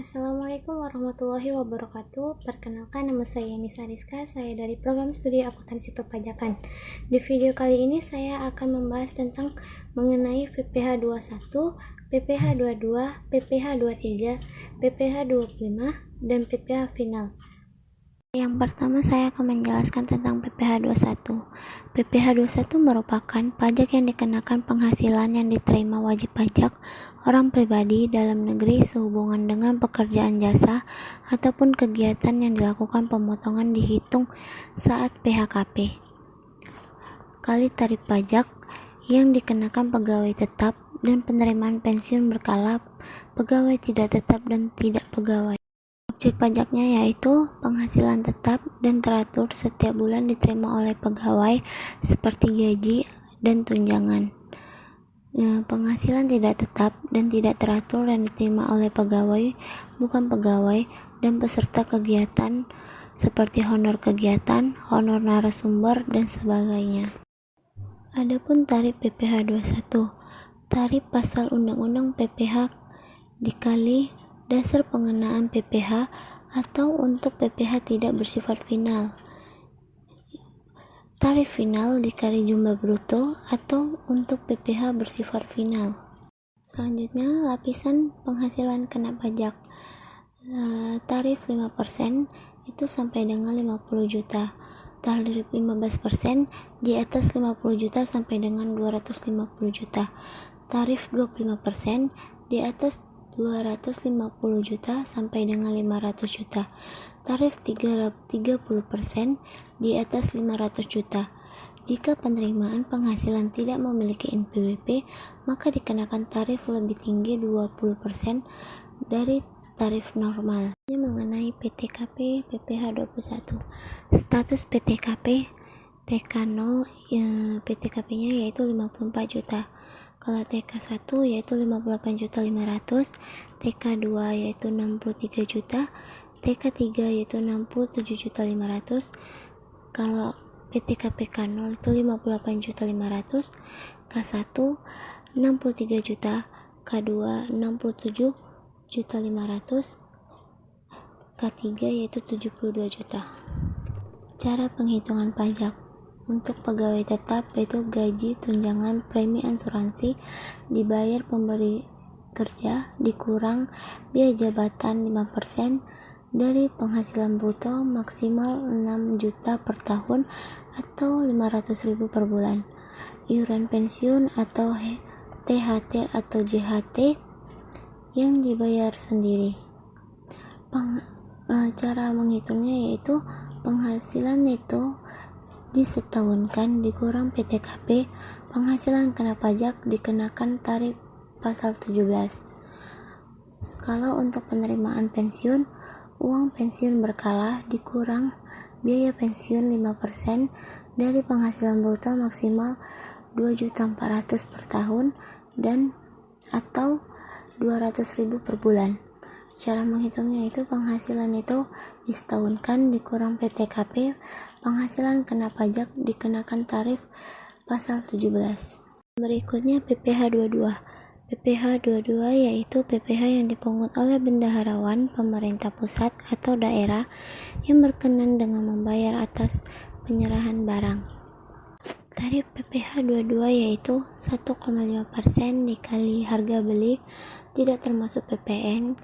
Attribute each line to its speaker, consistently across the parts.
Speaker 1: Assalamualaikum warahmatullahi wabarakatuh. Perkenalkan, nama saya Nisa Rizka. Saya dari program studi akuntansi perpajakan. Di video kali ini saya akan membahas tentang mengenai PPh 21, PPh 22, PPh 23, PPh 25, dan PPh final. Yang pertama saya akan menjelaskan tentang PPh 21. PPh 21 merupakan pajak yang dikenakan penghasilan yang diterima wajib pajak orang pribadi dalam negeri sehubungan dengan pekerjaan jasa ataupun kegiatan yang dilakukan pemotongan dihitung saat PHKP kali tarif pajak yang dikenakan pegawai tetap dan penerimaan pensiun berkala pegawai tidak tetap dan tidak pegawai. Objek pajaknya yaitu penghasilan tetap dan teratur setiap bulan diterima oleh pegawai seperti gaji dan tunjangan. Penghasilan tidak tetap dan tidak teratur dan diterima oleh pegawai, bukan pegawai, dan peserta kegiatan seperti honor kegiatan, honor narasumber, dan sebagainya. Adapun tarif PPh 21, tarif pasal Undang-Undang PPh dikali dasar pengenaan PPh atau untuk PPh tidak bersifat final. Tarif final dikali jumlah bruto atau untuk PPh bersifat final. Selanjutnya, lapisan penghasilan kena pajak. Tarif 5% itu sampai dengan 50 juta. Tarif 15% di atas 50 juta sampai dengan 250 juta. Tarif 25% di atas 250 juta sampai dengan 500 juta. Tarif 30% di atas 500 juta. Jika penerimaan penghasilan tidak memiliki NPWP, maka dikenakan tarif lebih tinggi 20% dari tarif normal. Ini mengenai PTKP PPh 21. Status PTKP TK0 PTKP-nya yaitu 54 juta. Kalau TK1 yaitu 58.500, TK2 yaitu 63 juta, TK3 yaitu 67.500. Kalau PTKP K0 itu 58.500, K1 63 juta, K2 67.500, K3 yaitu 72 juta. Cara penghitungan pajak untuk pegawai tetap yaitu gaji, tunjangan, premi asuransi dibayar pemberi kerja dikurang biaya jabatan 5% dari penghasilan bruto maksimal 6 juta per tahun atau 500.000 per bulan. Iuran pensiun atau THT atau JHT yang dibayar sendiri. Cara menghitungnya yaitu penghasilan itu disetahunkan dikurang PTKP, penghasilan kena pajak dikenakan tarif pasal 17. Kalau untuk penerimaan pensiun, uang pensiun berkala dikurang biaya pensiun 5% dari penghasilan bruto maksimal 2.400.000 per tahun dan atau 200.000 per bulan. Cara menghitungnya itu penghasilan itu disetahunkan dikurang PTKP, penghasilan kena pajak dikenakan tarif pasal 17. Berikutnya PPh 22. PPh 22 yaitu PPh yang dipungut oleh bendaharawan pemerintah pusat atau daerah yang berkenan dengan membayar atas penyerahan barang. Tarif PPh 22 yaitu 1,5% dikali harga beli tidak termasuk PPN.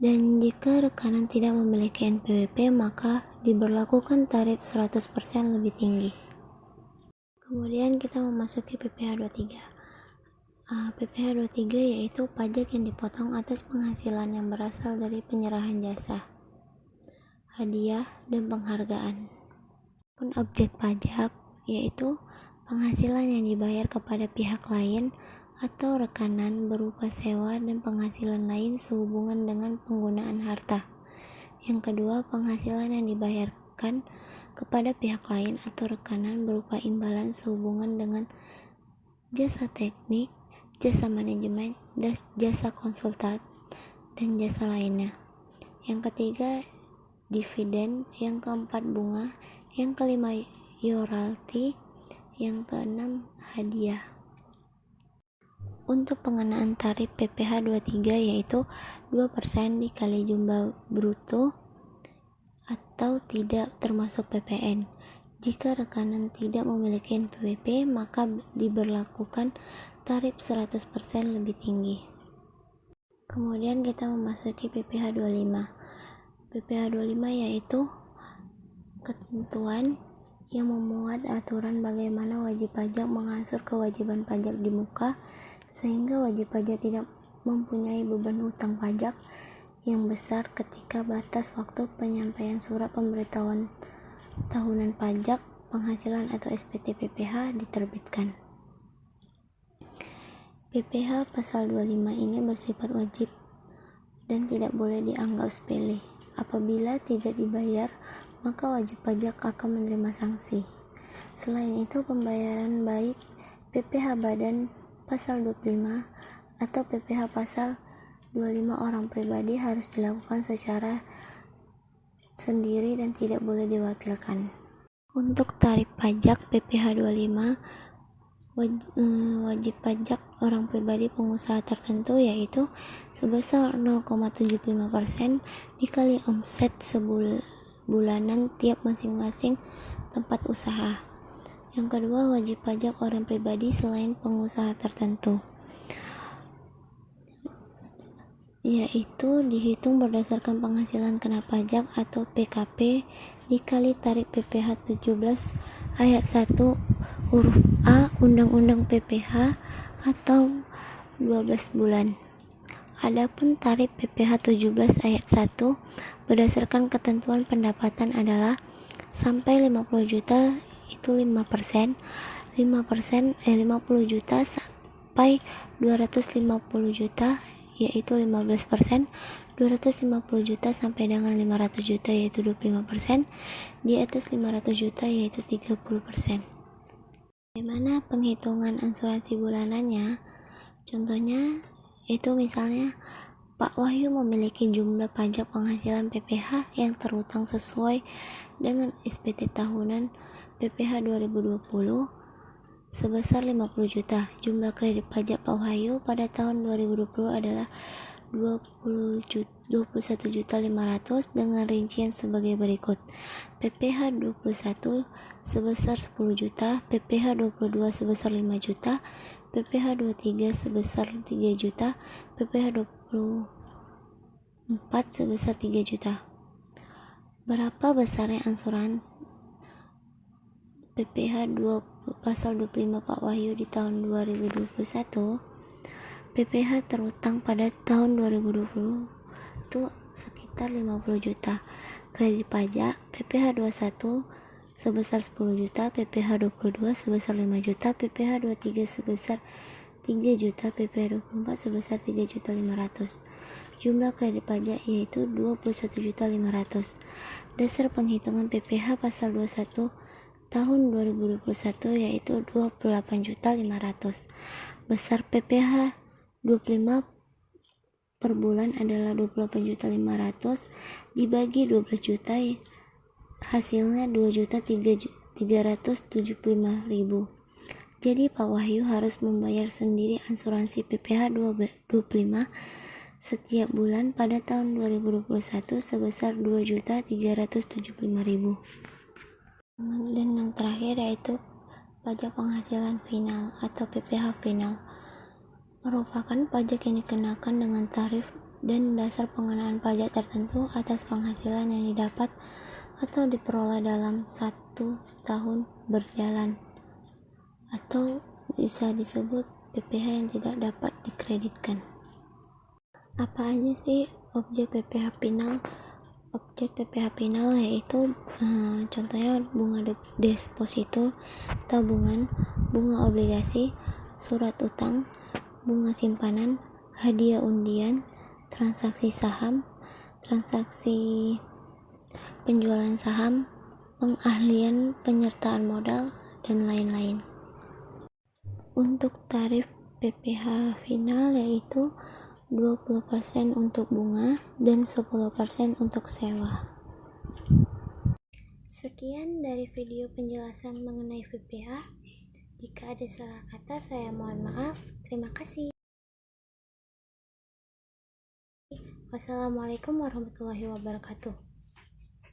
Speaker 1: Dan jika rekanan tidak memiliki NPWP, maka diberlakukan tarif 100% lebih tinggi. Kemudian kita memasuki PPh 23. PPh 23 yaitu pajak yang dipotong atas penghasilan yang berasal dari penyerahan jasa, hadiah, dan penghargaan. Objek pajak yaitu penghasilan yang dibayar kepada pihak lain atau rekanan berupa sewa dan penghasilan lain sehubungan dengan penggunaan harta. Yang kedua, penghasilan yang dibayarkan kepada pihak lain atau rekanan berupa imbalan sehubungan dengan jasa teknik, jasa manajemen, jasa konsultan, dan jasa lainnya. Yang ketiga, dividen. Yang keempat, bunga. Yang kelima, royalti. Yang keenam, hadiah. Untuk pengenaan tarif PPh 23 yaitu 2% dikali jumlah bruto atau tidak termasuk PPN. Jika rekanan tidak memiliki NPWP, maka diberlakukan tarif 100% lebih tinggi. Kemudian kita memasuki PPh 25. PPh 25 yaitu ketentuan yang memuat aturan bagaimana wajib pajak mengangsur kewajiban pajak di muka, sehingga wajib pajak tidak mempunyai beban hutang pajak yang besar ketika batas waktu penyampaian surat pemberitahuan tahunan pajak penghasilan atau SPT PPh diterbitkan. PPh pasal 25 ini bersifat wajib dan tidak boleh dianggap sepele. Apabila tidak dibayar, maka wajib pajak akan menerima sanksi. Selain itu, pembayaran baik PPh badan pasal 25 atau PPh pasal 25 orang pribadi harus dilakukan secara sendiri dan tidak boleh diwakilkan. Untuk tarif pajak PPh 25 wajib pajak orang pribadi pengusaha tertentu yaitu sebesar 0,75% dikali omset sebulanan tiap masing-masing tempat usaha. Yang kedua, wajib pajak orang pribadi selain pengusaha tertentu, yaitu dihitung berdasarkan penghasilan kena pajak atau PKP dikali tarif PPh 17 ayat 1 huruf A Undang-Undang PPh atau 12 bulan. Adapun tarif PPh 17 ayat 1 berdasarkan ketentuan pendapatan adalah sampai 50 juta itu 5%, 50 juta sampai 250 juta yaitu 15%, 250 juta sampai dengan 500 juta yaitu 25%, di atas 500 juta yaitu 30%. Bagaimana penghitungan asuransi bulanannya? Contohnya itu misalnya Pak Wahyu memiliki jumlah pajak penghasilan PPh yang terutang sesuai dengan SPT tahunan PPh 2020 sebesar 50 juta. Jumlah kredit pajak Pak Wahyu pada tahun 2020 adalah 21.500.000 dengan rincian sebagai berikut. PPh 21 sebesar 10 juta, PPh 22 sebesar 5 juta, PPh 23 sebesar 3 juta, PPh 24 sebesar 3 juta. Berapa besarnya ansuransi PPh pasal 25 Pak Wahyu di tahun 2021? PPh terutang pada tahun 2020 itu sekitar 50 juta. Kredit pajak PPh 21 sebesar 10 juta, PPh 22 sebesar 5 juta, PPh 23 sebesar 3 juta, PPh 24 sebesar 3.500.000. Jumlah kredit pajak yaitu 21.500.000. Dasar penghitungan PPh pasal 21 tahun 2021 yaitu 28.500.000. Besar PPh 25 per bulan adalah 28.500.000 dibagi 12 juta hasilnya 2.375.000. Jadi Pak Wahyu harus membayar sendiri asuransi PPh 25 setiap bulan pada tahun 2021 sebesar 2.375.000. Dan yang terakhir yaitu pajak penghasilan final atau PPh final, merupakan pajak yang dikenakan dengan tarif dan dasar pengenaan pajak tertentu atas penghasilan yang didapat atau diperoleh dalam 1 tahun berjalan, atau bisa disebut PPh yang tidak dapat dikreditkan. Apa aja sih objek PPh final? Objek PPh final yaitu contohnya bunga deposito, tabungan, bunga obligasi, surat utang, bunga simpanan, hadiah undian, transaksi saham, transaksi penjualan saham, pengahlian penyertaan modal, dan lain-lain. Untuk tarif PPh final yaitu 20% untuk bunga dan 10% untuk sewa. Sekian dari video penjelasan mengenai PPh. Jika ada salah kata, saya mohon maaf. Terima kasih. Wassalamualaikum warahmatullahi wabarakatuh.